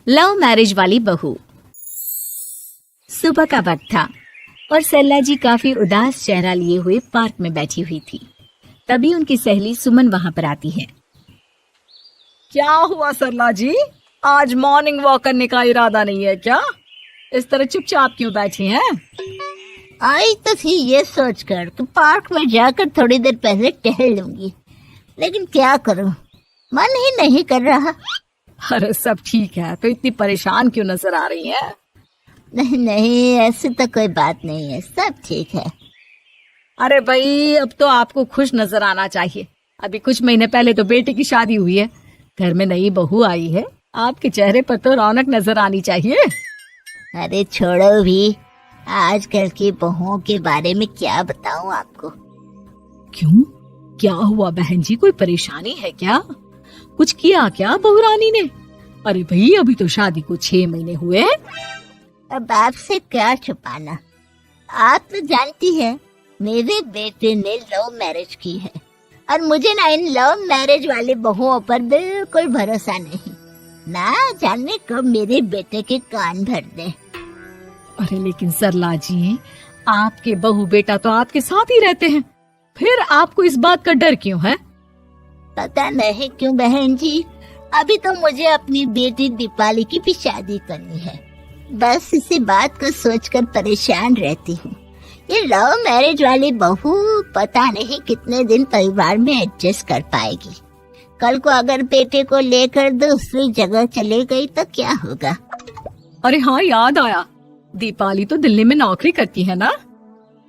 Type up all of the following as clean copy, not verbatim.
Love marriage वाली बहू। सुबह का वक्त था और सरला जी काफी उदास चेहरा लिए हुए पार्क में बैठी हुई थी। तभी उनकी सहेली सुमन वहां पर आती है। क्या हुआ सरला जी, आज मॉर्निंग वॉक करने का इरादा नहीं है क्या? इस तरह चुपचाप क्यों बैठी हैं? आई तो थी ये सोचकर कि पार्क में जाकर थोड़ी देर पहले टहल लूंगी, लेकिन क्या करूं, मन ही नहीं कर रहा। अरे सब ठीक है, तो इतनी परेशान क्यों नजर आ रही हैं? नहीं नहीं, ऐसी तो कोई बात नहीं है, सब ठीक है। अरे भाई, अब तो आपको खुश नजर आना चाहिए। अभी कुछ महीने पहले तो बेटे की शादी हुई है, घर में नई बहू आई है, आपके चेहरे पर तो रौनक नजर आनी चाहिए। अरे छोड़ो भी, आजकल की बहुओं के बारे में क्या बताऊं आपको। क्यों, क्या हुआ बहन जी, कोई परेशानी है क्या? कुछ किया क्या बहू रानी ने? अरे भाई, अभी तो शादी को 6 महीने हुए हैं। अब आपसे क्या छुपाना, आप तो जानती है मेरे बेटे ने लव मैरिज की है और मुझे ना इन लव मैरिज वाले बहुओं पर बिल्कुल भरोसा नहीं। ना जाने कब मेरे बेटे के कान भर दे। अरे लेकिन सरला जी, आपके बहू बेटा तो आपके साथ ही रहते हैं, फिर आपको इस बात का डर क्यों है? पता नहीं क्यों बहन जी, अभी तो मुझे अपनी बेटी दीपाली की भी शादी करनी है। बस इसी बात को सोचकर परेशान रहती हूँ। ये लव मैरिज वाली बहू पता नहीं कितने दिन परिवार में एडजस्ट कर पाएगी। कल को अगर बेटे को लेकर दूसरी जगह चले गई तो क्या होगा? अरे हाँ, याद आया, दीपाली तो दिल्ली में नौकरी करती है ना?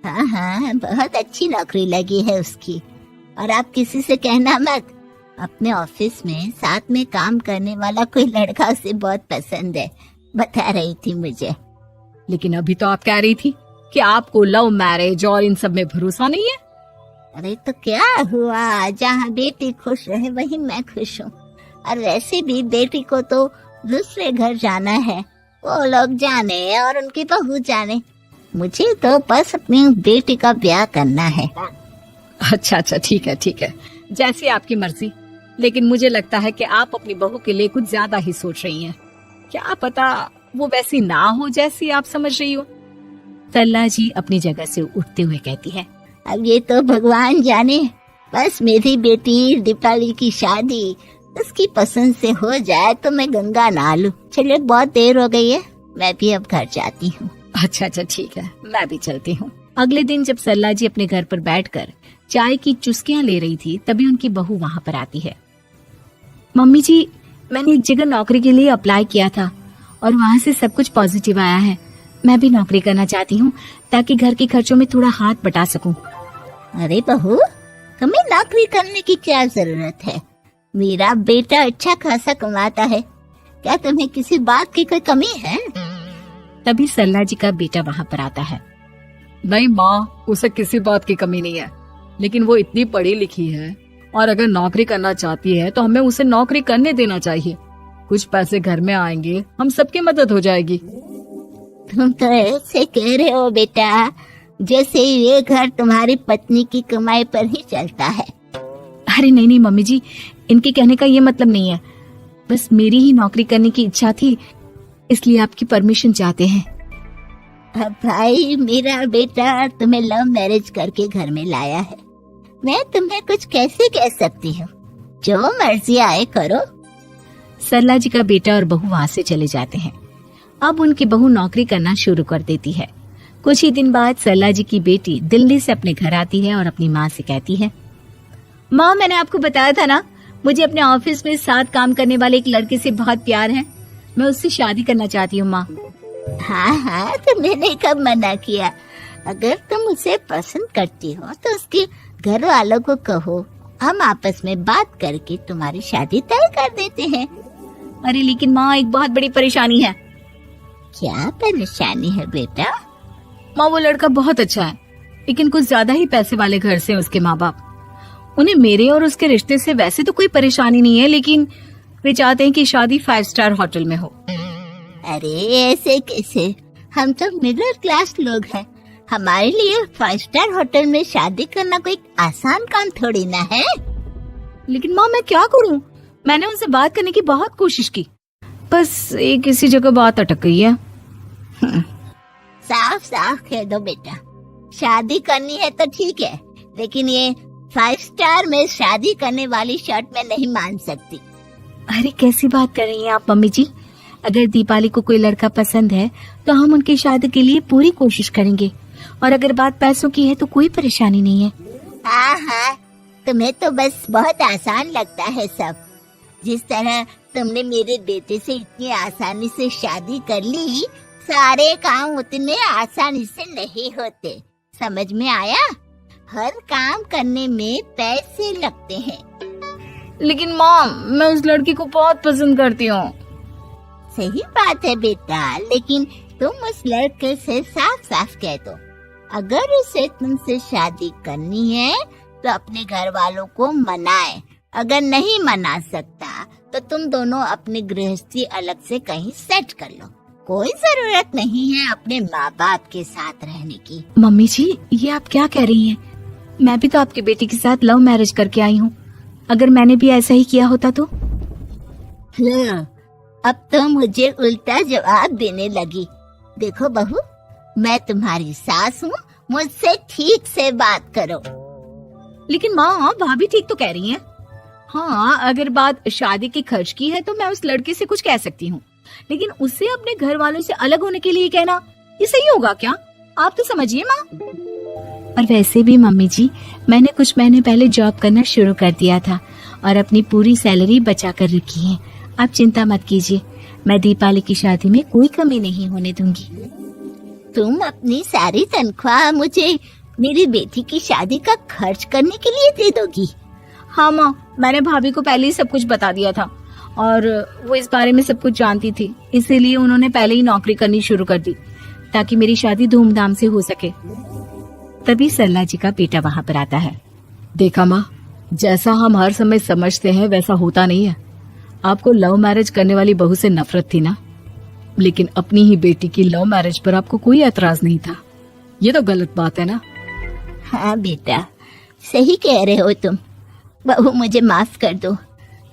हाँ हाँ, बहुत अच्छी नौकरी लगी है उसकी। और आप किसी से कहना मत, अपने ऑफिस में साथ में काम करने वाला कोई लड़का उसे बहुत पसंद है, बता रही थी मुझे। लेकिन अभी तो आप कह रही थी कि आपको लव मैरिज और इन सब में भरोसा नहीं है। अरे तो क्या हुआ, जहाँ बेटी खुश रहे वहीं मैं खुश हूँ। और वैसे भी बेटी को तो दूसरे घर जाना है, वो लोग जाने और उनकी बहू जाने, मुझे तो बस अपनी बेटी का ब्याह करना है। अच्छा, ठीक है, जैसी आपकी मर्जी। लेकिन मुझे लगता है कि आप अपनी बहू के लिए कुछ ज्यादा ही सोच रही हैं। क्या पता वो वैसी ना हो जैसी आप समझ रही हो। सरला जी अपनी जगह से उठते हुए कहती है, अब ये तो भगवान जाने, बस मेरी बेटी दीपाली की शादी उसकी पसंद से हो जाए तो मैं गंगा नहा लूं। चलिए, बहुत देर हो गई है, मैं भी अब घर जाती हूँ। अच्छा, ठीक है, मैं भी चलती हूँ। अगले दिन जब सरला जी अपने घर पर बैठकर चाय की चुस्कियां ले रही थी, तभी उनकी बहू वहां पर आती है। मम्मी जी, मैंने एक जगह नौकरी के लिए अप्लाई किया था और वहाँ से सब कुछ पॉजिटिव आया है। मैं भी नौकरी करना चाहती हूँ ताकि घर के खर्चों में थोड़ा हाथ बटा सकूं। अरे बहू, तुम्हें नौकरी करने की क्या जरूरत है? मेरा बेटा अच्छा खासा कमाता है, क्या तुम्हें किसी बात की कोई कमी है? तभी सरला जी का बेटा वहाँ पर आता है। नहीं माँ, उसे किसी बात की कमी नहीं है, लेकिन वो इतनी पढ़ी लिखी है और अगर नौकरी करना चाहती है तो हमें उसे नौकरी करने देना चाहिए। कुछ पैसे घर में आएंगे, हम सबकी मदद हो जाएगी। तुम तो ऐसे कह रहे हो बेटा, जैसे ये घर तुम्हारी पत्नी की कमाई पर ही चलता है। अरे नहीं मम्मी जी, इनके कहने का ये मतलब नहीं है, बस मेरी ही नौकरी करने की इच्छा थी, इसलिए आपकी परमिशन चाहते हैं। अब भाई, मेरा बेटा तुम्हें लव मैरिज करके घर में लाया है, मैं तुम्हें कुछ कैसे कह सकती हूँ? जो मर्जी आए करो। सरला जी का बेटा और बहू वहाँ से चले जाते हैं। अब उनकी बहू नौकरी करना शुरू कर देती है। कुछ ही दिन बाद सरला जी की बेटी दिल्ली से अपने घर आती है और अपनी माँ से कहती है, माँ, मैंने आपको बताया था ना, मुझे अपने ऑफिस में साथ काम करने वाले एक लड़के से बहुत प्यार है, मैं उससे शादी करना चाहती हूँ माँ। हाँ, तो मैंने कब मना किया? अगर तुम उसे पसंद करती हो तो उसके घर वालों को कहो, हम आपस में बात करके तुम्हारी शादी तय कर देते हैं। अरे लेकिन माँ, एक बहुत बड़ी परेशानी है। क्या परेशानी है बेटा? माँ, वो लड़का बहुत अच्छा है, लेकिन कुछ ज्यादा ही पैसे वाले घर से उसके माँ बाप। उन्हें मेरे और उसके रिश्ते से वैसे तो कोई परेशानी नहीं है, लेकिन वे चाहते हैं कि शादी 5 स्टार होटल में हो। अरे ऐसे कैसे, हम तो मिडिल क्लास लोग हैं, हमारे लिए 5 स्टार होटल में शादी करना कोई आसान काम थोड़ी ना है। लेकिन माँ, मैं क्या करूँ? मैंने उनसे बात करने की बहुत कोशिश की। बस एक इसी जगह बात अटक गई है। साफ साफ कह दो बेटा, शादी करनी है तो ठीक है, लेकिन ये 5 स्टार में शादी करने वाली शर्त मैं नहीं मान सकती। अरे कैसी बात कर रही हैं आप मम्मी जी? अगर दीपाली को कोई लड़का पसंद है तो हम उनकी शादी के लिए पूरी कोशिश करेंगे, और अगर बात पैसों की है तो कोई परेशानी नहीं है। हाँ हाँ, तुम्हें तो बस बहुत आसान लगता है सब। जिस तरह तुमने मेरे बेटे से इतनी आसानी से शादी कर ली, सारे काम उतने आसानी से नहीं होते। समझ में आया? हर काम करने में पैसे लगते हैं। लेकिन माँ, मैं उस लड़की को बहुत पसंद करती हूँ। सही बात है बेटा, लेकिन तुम उस लड़के से साफ साफ कह दो, अगर उसे तुमसे शादी करनी है तो अपने घर वालों को मनाए। अगर नहीं मना सकता तो तुम दोनों अपनी गृहस्थी अलग से कहीं सेट कर लो। कोई जरूरत नहीं है अपने माँ बाप के साथ रहने की। मम्मी जी, ये आप क्या कह रही हैं? मैं भी तो आपके बेटे के साथ लव मैरिज करके आई हूँ। अगर मैंने भी ऐसा ही किया होता तो? अब तो मुझे उल्टा जवाब देने लगी। देखो बहू, मैं तुम्हारी सास हूँ, मुझसे ठीक से बात करो। लेकिन माँ, भाभी ठीक तो कह रही हैं। हाँ, अगर बात शादी के खर्च की है तो मैं उस लड़के से कुछ कह सकती हूँ, लेकिन उसे अपने घर वालों से अलग होने के लिए कहना, ये सही होगा क्या? आप तो समझिए माँ। और वैसे भी मम्मी जी, मैंने कुछ महीने पहले जॉब करना शुरू कर दिया था और अपनी पूरी सैलरी बचा कर रखी है। आप चिंता मत कीजिए, मैं दीपाली की शादी में कोई कमी नहीं होने दूंगी। तुम अपनी सारी तनख्वाह मुझे मेरी बेटी की शादी का खर्च करने के लिए दे दोगी? हाँ माँ, मैंने भाभी को पहले ही सब कुछ बता दिया था और वो इस बारे में सब कुछ जानती थी, इसीलिए उन्होंने पहले ही नौकरी करनी शुरू कर दी ताकि मेरी शादी धूमधाम से हो सके। तभी सरला जी का बेटा वहाँ पर आता है। देखा माँ, जैसा हम हर समय समझते हैं वैसा होता नहीं है। आपको लव मैरिज करने वाली बहू से नफरत थी ना, लेकिन अपनी ही बेटी की लव मैरिज पर आपको कोई एतराज नहीं था। ये तो गलत बात है ना? हाँ बेटा, सही कह रहे हो तुम। बहू, मुझे माफ कर दो,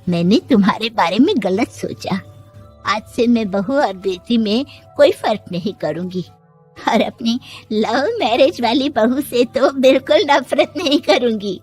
मैंने तुम्हारे बारे में गलत सोचा। आज से मैं बहू और बेटी में कोई फर्क नहीं करूंगी, और अपनी लव मैरिज वाली बहू से तो बिल्कुल नफरत नहीं करूंगी।